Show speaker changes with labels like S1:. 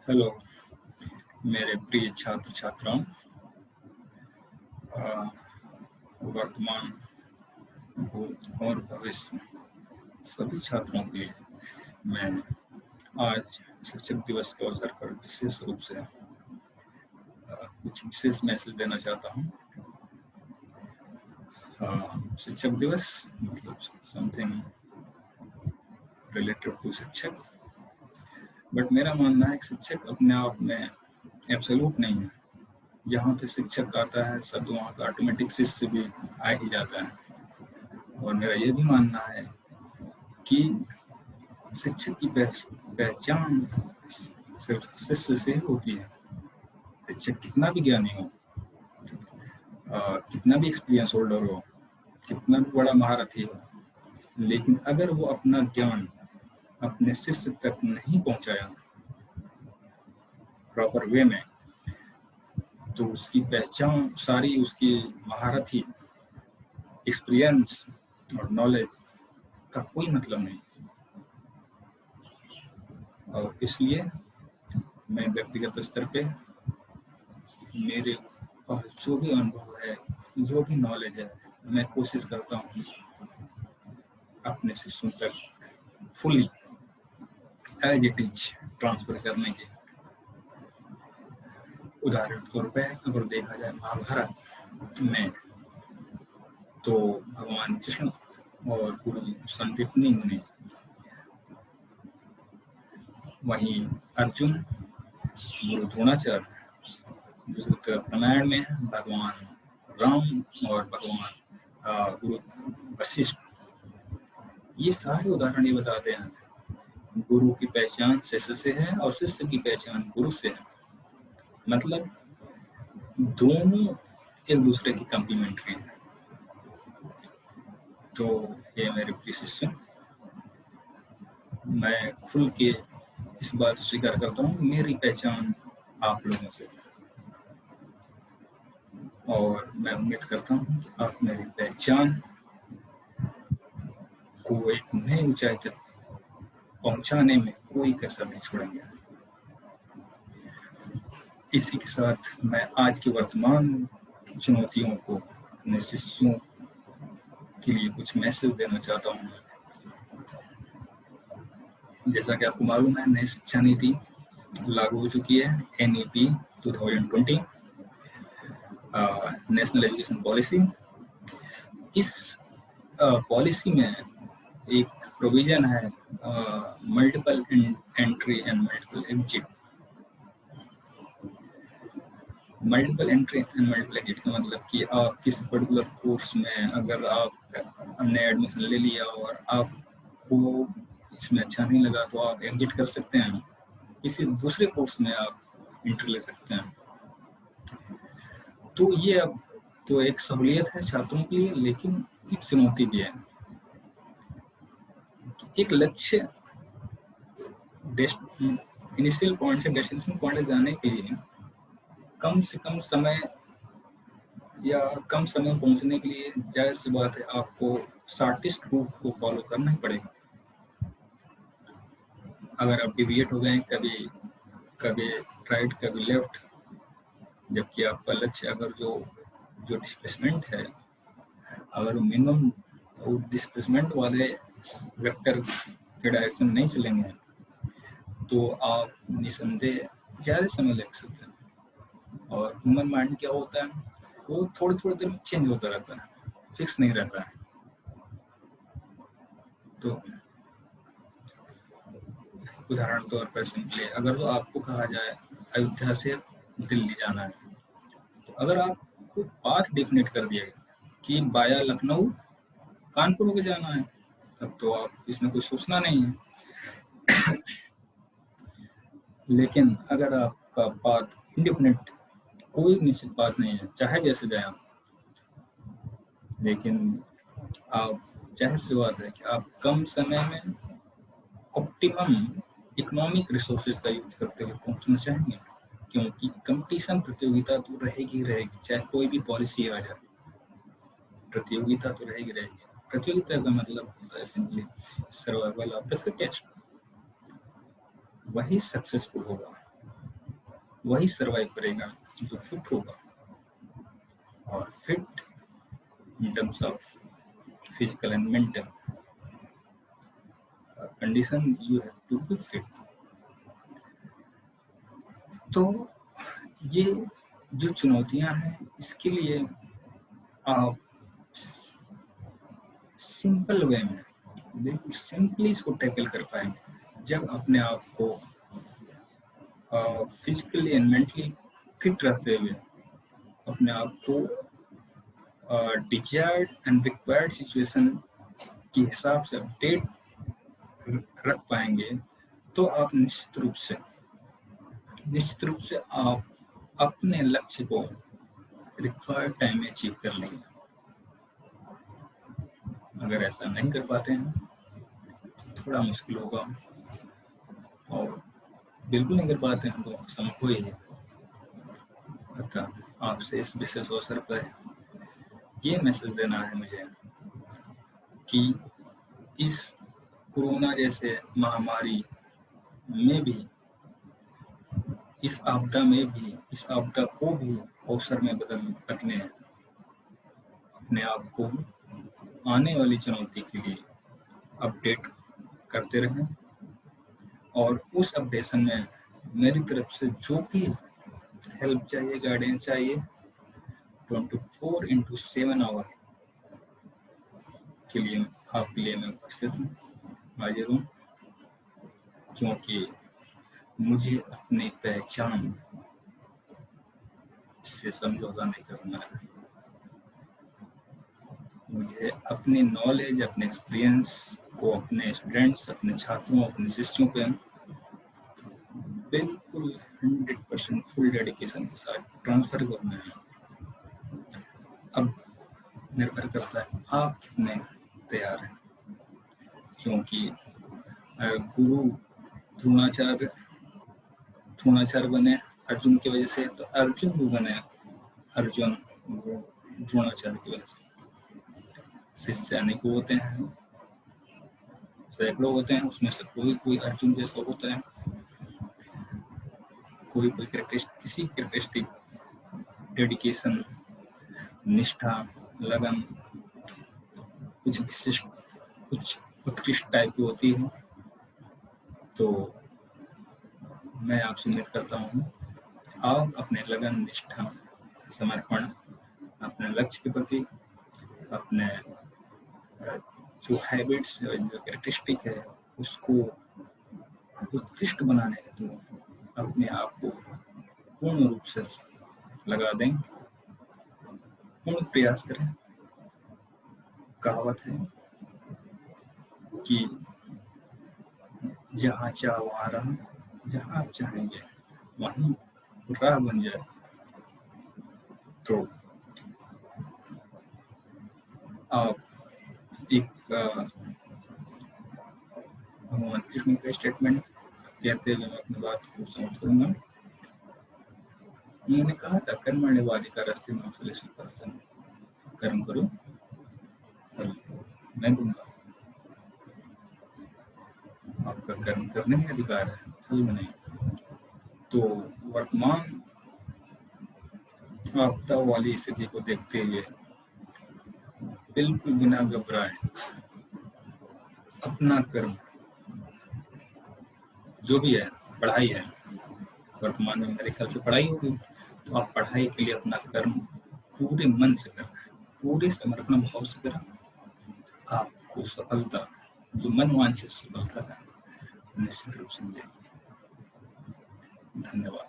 S1: Hello मेरे प्रिय छात्र छात्राओं। वर्तमान, भूत और भविष्य सभी छात्रों के लिए मैं आज शिक्षक दिवस के अवसर पर विशेष रूप से कुछ विशेष मैसेज देना चाहता हूँ। शिक्षक दिवस मतलब समथिंग रिलेटेड टू शिक्षक, बट मेरा मानना है कि शिक्षक अपने आप में एब्सोल्यूट नहीं है। जहाँ पे शिक्षक आता है सब वहाँ का ऑटोमेटिक शिष्य भी आ ही जाता है। और मेरा ये भी मानना है कि शिक्षक की पहचान सिर्फ शिष्य से ही होती है। शिक्षक कितना भी ज्ञानी हो, कितना भी एक्सपीरियंस होल्डर हो, कितना भी बड़ा महारथी हो, लेकिन अगर वो अपना ज्ञान अपने शिष्य तक नहीं पहुंचाया प्रॉपर वे में, तो उसकी पहचान सारी, उसकी महारथी, एक्सपीरियंस और नॉलेज का कोई मतलब नहीं। और इसलिए मैं व्यक्तिगत स्तर पे मेरे पास जो भी अनुभव है, जो भी नॉलेज है, मैं कोशिश करता हूँ अपने शिष्यों तक fully as it is transfer करने की। उदाहरण के तौर पे अगर देखा जाए महाभारत में, तो भगवान कृष्ण और गुरु संदीपनी मुनि, वहीं अर्जुन गुरु द्रोणाचार्य, दूसरी तरफ रामायण में भगवान राम और भगवान गुरु वशिष्ठ। ये सारे उदाहरण ये बताते हैं गुरु की पहचान शिष्य से है और शिष्य की पहचान गुरु से है। मतलब दोनों एक दूसरे की कम्प्लीमेंट्री है। तो ये मेरे प्रिय शिष्य, मैं खुल के इस बात स्वीकार करता हूँ, मेरी पहचान आप लोगों से, और मैं उम्मीद करता हूँ कि आप मेरी पहचान को एक नई ऊंचाई तक पहुंचाने में कोई कसर नहीं छोड़ेंगे। इसी के साथ मैं आज की वर्तमान चुनौतियों को अपने शिष्यों के लिए कुछ मैसेज देना चाहता हूँ। जैसा कि आपको मालूम है, नई शिक्षा नीति लागू हो चुकी है, NEP 2020, नेशनल एजुकेशन पॉलिसी। इस पॉलिसी में एक प्रोविजन है multiple entry and multiple exit. Multiple entry and multiple exit का मतलब कि आप किसी पर्टिकुलर कोर्स में अगर आपने एडमिशन ले लिया और आपको इसमें अच्छा नहीं लगा, तो आप एग्जिट कर सकते हैं, किसी दूसरे कोर्स में आप एंट्री ले सकते हैं। तो ये अब तो एक सहूलियत है छात्रों के लिए, लेकिन एक चुनौती भी है। एक लक्ष्य इनिशियल पॉइंट से डेस्टिनेशन पॉइंट जाने के लिए कम से कम समय या कम समय पहुंचने के लिए जाहिर सी बात है आपको शॉर्टेस्ट रूट को फॉलो करना ही पड़ेगा। अगर आप डिविएट हो गए कभी राइट कभी लेफ्ट, जबकि आपका लक्ष्य अगर जो डिस्प्लेसमेंट है, अगर मिनिमम डिस्प्लेसमेंट वाले वेक्टर के डायरेक्शन नहीं चलेंगे, तो आप निसंदेह ज़्यादा समय लग सकते हैं। और ह्यूमन माइंड क्या होता है, वो थोड़ी थोड़ी देर में चेंज होता रहता है, फिक्स नहीं रहता है। तो उदाहरण के तौर पर सिंपली अगर तो आपको कहा जाए अयोध्या से दिल्ली जाना है, तो अगर आपको पाथ डिफिनेट कर दिया गया कि बाया लखनऊ कानपुर होकर जाना है, तब तो आप इसमें कुछ सोचना नहीं है। लेकिन अगर आपका पाथ इंडिपेंडेंट, कोई निश्चित बात नहीं है, चाहे जैसे जाए आप, लेकिन आप जाहिर सी बात है कि आप कम समय में ऑप्टिमम इकोनॉमिक रिसोर्सेज का यूज करते हुए पहुंचना चाहेंगे, क्योंकि कंपटीशन, प्रतियोगिता तो रहेगी ही रहेगी, चाहे कोई भी पॉलिसी आ जाए, प्रतियोगिता तो रहेगी रहेगी। प्रतियोगिता का मतलब होता है simply survival of the fittest. वही सक्सेसफुल होगा वही सर्वाइव करेगा जो फिट होगा। और fit in terms of physical and mental condition, you have to be fit. तो ये जो चुनौतियां हैं, इसके लिए आप सिंपल वे में बिल्कुल सिंपली इसको टैकल कर पाएंगे जब अपने आप को फिजिकली एंड मेंटली फिट रहते हुए अपने आप को डिजायर्ड एंड रिक्वायर्ड सिचुएशन के हिसाब से अपडेट रख पाएंगे। तो आप निश्चित रूप से आप अपने लक्ष्य को रिक्वायर्ड टाइम में अचीव कर लेंगे। अगर ऐसा नहीं कर पाते हैं थोड़ा मुश्किल होगा, और बिल्कुल नहीं कर पाते हैं तो असंभव ही है। अतः आपसे इस विशेष अवसर पर ये मैसेज देना है मुझे कि इस कोरोना जैसे महामारी में भी, इस आपदा को भी अवसर में बदलने, अपने आप को आने वाली चुनौती के लिए अपडेट करते रहें। और उस अपडेशन में मेरी तरफ से जो भी हेल्प चाहिए, गाइडेंस चाहिए, 24/7 आवर के लिए आपके लिए मैं उपस्थित हूँ, हाजिर हूँ। क्योंकि मुझे अपनी पहचान से समझौता नहीं करना है। मुझे अपनी नॉलेज, अपने एक्सपीरियंस को अपने स्टूडेंट्स, अपने छात्रों, अपने शिष्यों पे बिल्कुल 100% फुल डेडिकेशन के साथ ट्रांसफर करना है। अब निर्भर करता है आप कितने तैयार हैं, क्योंकि गुरु द्रोणाचार्य बने अर्जुन की वजह से, तो अर्जुन भी बने अर्जुन द्रोणाचार्य की वजह से। शिष्य अनेकों होते हैं, सैकड़ों होते हैं, उसमें से कोई अर्जुन जैसा होता है, कोई किसी कैरेक्टरिस्टिक, डेडिकेशन, निष्ठा, लगन कुछ विशिष्ट, कुछ उत्कृष्ट टाइप की होती है। तो मैं आपसे उम्मीद करता हूँ आप अपने लगन, निष्ठा, समर्पण अपने लक्ष्य के प्रति, अपने जो हैबिट्स, जो कैरेक्टरिस्टिक है, उसको उत्कृष्ट बनाने हेतु अपने आप को पूर्ण रूप से लगा दें, पूर्ण प्रयास करें। कहावत है कि जहाँ चाह वहाँ राह, जहाँ आप चाहेंगे वहीं राह बन जाए। तो आप एक भगवान कृष्ण का स्टेटमेंट कहते हुए मैं अपनी बात को समाप्त करूंगा। उन्होंने कहा था, कर्मण्येवाधिकारस्ते मा फलेषु कदाचन, कर्म करो फल मैं दूंगा। आपका कर्म करने में अधिकार है, फल में नहीं। तो वर्तमान आपदा वाली स्थिति को देखते हुए बिल्कुल बिना घबराए अपना कर्म जो भी है, पढ़ाई है, वर्तमान में मेरे ख्याल से पढ़ाई होगी, तो आप पढ़ाई के लिए अपना कर्म पूरे मन से करें, पूरे समर्पण भाव से करें। आपको सफलता, जो मन वांछित सफलता है, निश्चित रूप से मिलेगी। धन्यवाद।